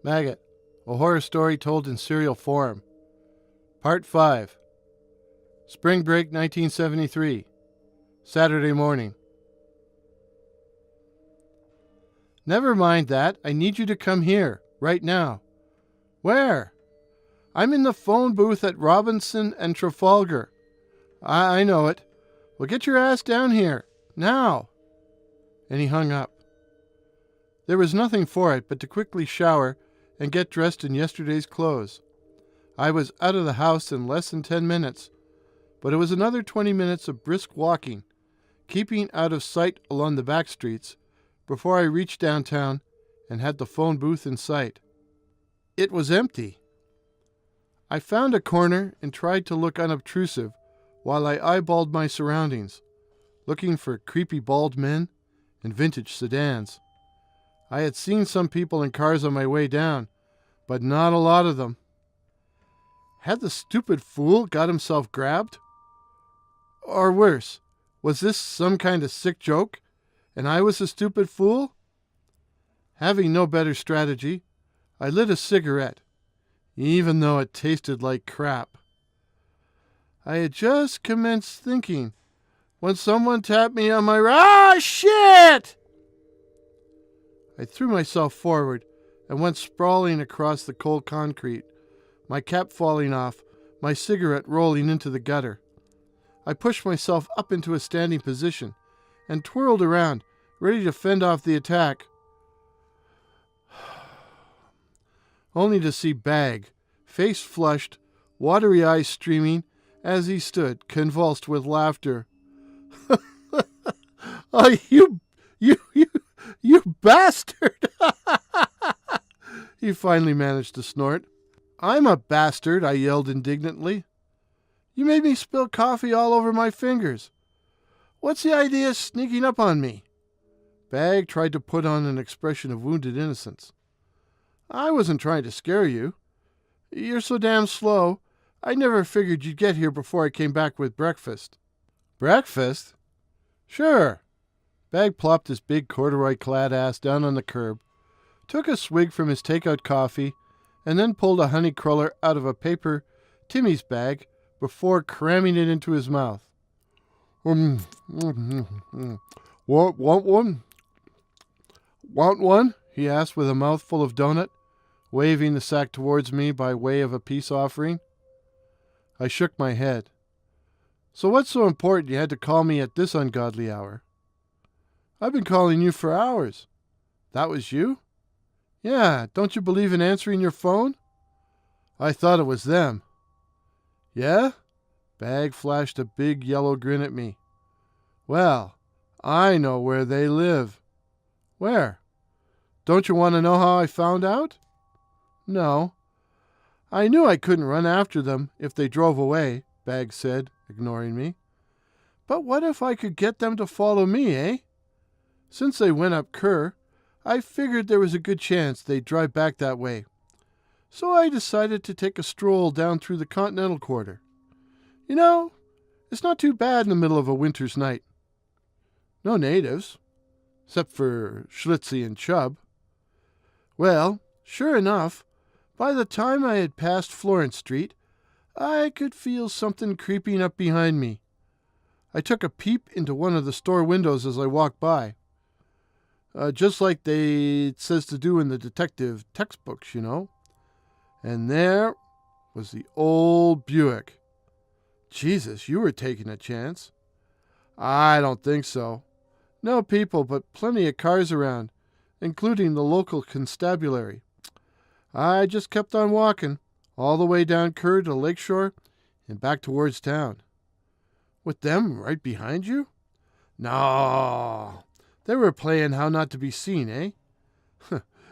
Maggot, a horror story told in serial form. Part 5. Spring break 1973. Saturday morning. Never mind that. I need you to come here, right now. Where? I'm in the phone booth at Robinson and Trafalgar. I know it. Well, get your ass down here, now. And he hung up. There was nothing for it but to quickly shower and get dressed in yesterday's clothes. I was out of the house in less than 10 minutes, but it was another 20 minutes of brisk walking, keeping out of sight along the back streets, before I reached downtown and had the phone booth in sight. It was empty. I found a corner and tried to look unobtrusive while I eyeballed my surroundings, looking for creepy bald men and vintage sedans. I had seen some people in cars on my way down, but not a lot of them. Had the stupid fool got himself grabbed? Or worse, was this some kind of sick joke, and I was a stupid fool? Having no better strategy, I lit a cigarette, even though it tasted like crap. I had just commenced thinking when someone tapped me on my shit! I threw myself forward and went sprawling across the cold concrete, my cap falling off, my cigarette rolling into the gutter. I pushed myself up into a standing position and twirled around, ready to fend off the attack. Only to see Bag, face flushed, watery eyes streaming, as he stood, convulsed with laughter. Oh, you bastard! He finally managed to snort. I'm a bastard, I yelled indignantly. You made me spill coffee all over my fingers. What's the idea of sneaking up on me? Bag tried to put on an expression of wounded innocence. I wasn't trying to scare you. You're so damn slow, I never figured you'd get here before I came back with breakfast. Breakfast? Sure. Bag plopped his big corduroy-clad ass down on the curb, took a swig from his takeout coffee, and then pulled a honey cruller out of a paper Timmy's bag before cramming it into his mouth. Want one? Want one? He asked with a mouthful of donut, waving the sack towards me by way of a peace offering. I shook my head. So what's so important you had to call me at this ungodly hour? I've been calling you for hours. That was you? Yeah, don't you believe in answering your phone? I thought it was them. Yeah? Bag flashed a big yellow grin at me. Well, I know where they live. Where? Don't you want to know how I found out? No. I knew I couldn't run after them if they drove away, Bag said, ignoring me. But what if I could get them to follow me, eh? Since they went up Kerr, I figured there was a good chance they'd drive back that way. So I decided to take a stroll down through the Continental Quarter. You know, it's not too bad in the middle of a winter's night. No natives, except for Schlitzie and Chubb. Well, sure enough, by the time I had passed Florence Street, I could feel something creeping up behind me. I took a peep into one of the store windows as I walked by. Just like it says to do in the detective textbooks, you know. And there was the old Buick. Jesus, you were taking a chance. I don't think so. No people, but plenty of cars around, including the local constabulary. I just kept on walking, all the way down Kerr to Lakeshore and back towards town. With them right behind you? No, they were playing how not to be seen, eh?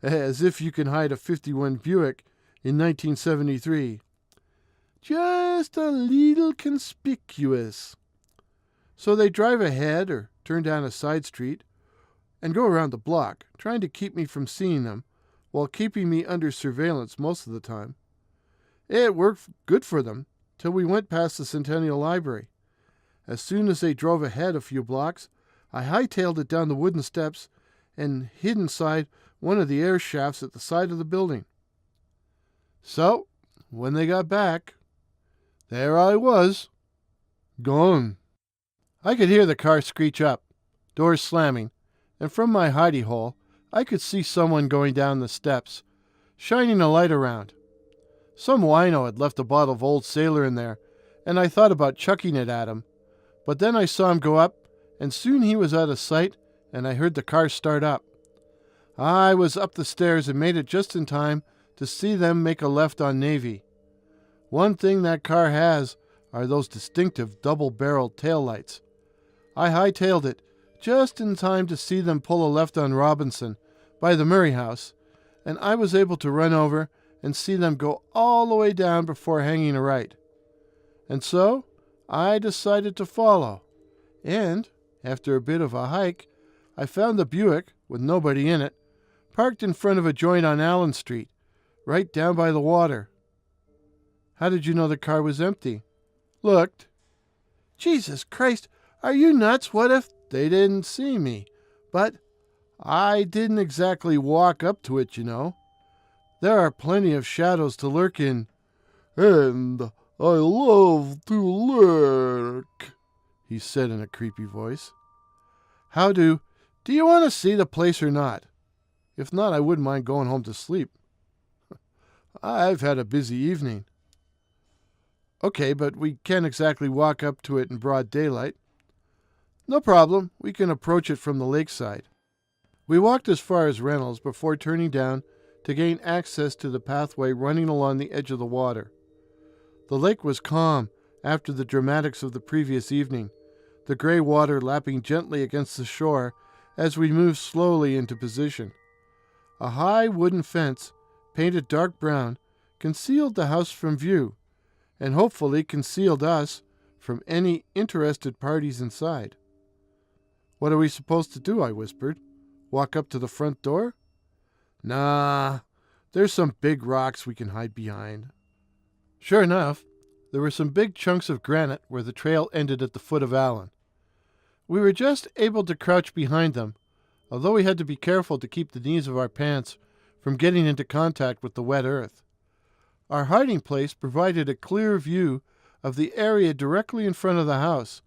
As if you can hide a 51 Buick in 1973. Just a little conspicuous. So they drive ahead or turn down a side street and go around the block, trying to keep me from seeing them while keeping me under surveillance most of the time. It worked good for them till we went past the Centennial Library. As soon as they drove ahead a few blocks, I hightailed it down the wooden steps and hid inside one of the air shafts at the side of the building. So, when they got back, there I was, gone. I could hear the car screech up, doors slamming, and from my hidey hole, I could see someone going down the steps, shining a light around. Some wino had left a bottle of Old Sailor in there, and I thought about chucking it at him. But then I saw him go up, and soon he was out of sight, and I heard the car start up. I was up the stairs and made it just in time to see them make a left on Navy. One thing that car has are those distinctive double-barreled taillights. I hightailed it just in time to see them pull a left on Robinson by the Murray House, and I was able to run over and see them go all the way down before hanging a right. And so I decided to follow, and after a bit of a hike, I found the Buick, with nobody in it, parked in front of a joint on Allen Street, right down by the water. How did you know the car was empty? Looked. Jesus Christ, are you nuts? What if they didn't see me? But I didn't exactly walk up to it, you know. There are plenty of shadows to lurk in. And I love to lurk, he said in a creepy voice. Do you want to see the place or not? If not, I wouldn't mind going home to sleep. I've had a busy evening. Okay, but we can't exactly walk up to it in broad daylight. No problem. We can approach it from the lakeside. We walked as far as Reynolds before turning down to gain access to the pathway running along the edge of the water. The lake was calm after the dramatics of the previous evening, the gray water lapping gently against the shore as we moved slowly into position. A high wooden fence, painted dark brown, concealed the house from view, and hopefully concealed us from any interested parties inside. What are we supposed to do? I whispered. Walk up to the front door? Nah, there's some big rocks we can hide behind. Sure enough, there were some big chunks of granite where the trail ended at the foot of Allen. We were just able to crouch behind them, although we had to be careful to keep the knees of our pants from getting into contact with the wet earth. Our hiding place provided a clear view of the area directly in front of the house,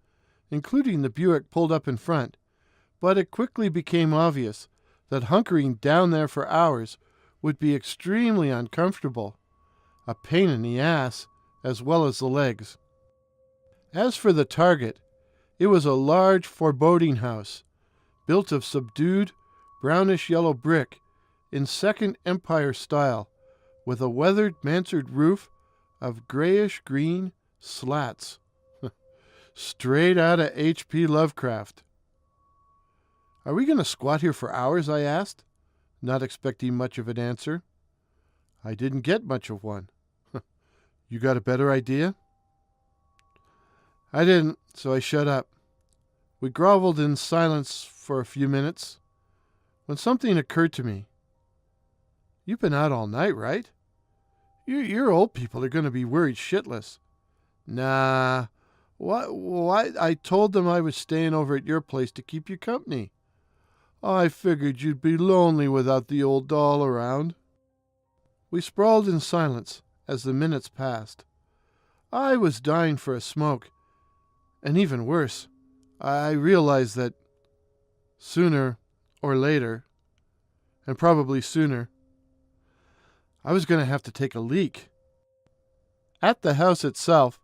including the Buick pulled up in front, but it quickly became obvious that hunkering down there for hours would be extremely uncomfortable, a pain in the ass as well as the legs. As for the target, it was a large foreboding house, built of subdued, brownish-yellow brick in Second Empire style, with a weathered mansard roof of grayish-green slats. Straight out of H.P. Lovecraft. Are we going to squat here for hours? I asked, not expecting much of an answer. I didn't get much of one. You got a better idea? I didn't, so I shut up. We groveled in silence for a few minutes, when something occurred to me. You've been out all night, right? Your old people are going to be worried shitless. Nah. What? I told them I was staying over at your place to keep you company. I figured you'd be lonely without the old doll around. We sprawled in silence as the minutes passed. I was dying for a smoke, and even worse, I realized that sooner or later, and probably sooner, I was going to have to take a leak. At the house itself,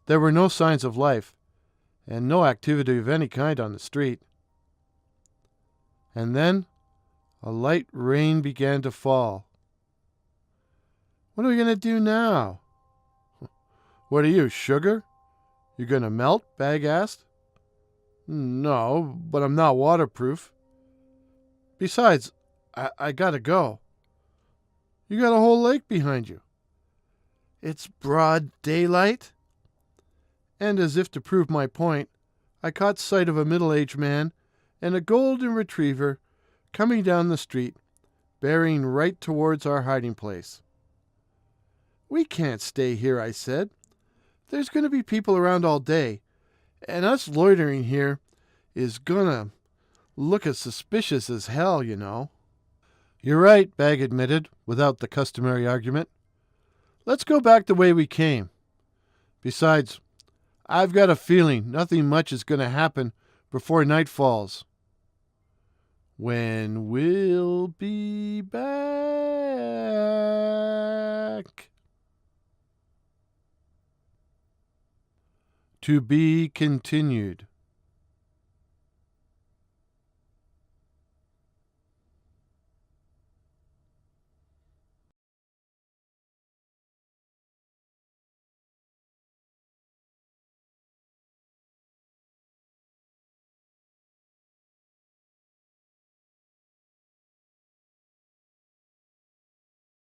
there were no signs of life, and no activity of any kind on the street. And then a light rain began to fall. What are we going to do now? What are you, sugar? You going to melt? Bag asked. No, but I'm not waterproof. Besides, I gotta go. You got a whole lake behind you. It's broad daylight. And as if to prove my point, I caught sight of a middle-aged man and a golden retriever coming down the street, bearing right towards our hiding place. We can't stay here, I said. There's going to be people around all day, and us loitering here is gonna look as suspicious as hell, you know. You're right, Bag admitted, without the customary argument. Let's go back the way we came. Besides, I've got a feeling nothing much is going to happen before night falls. When we'll be back. To be continued.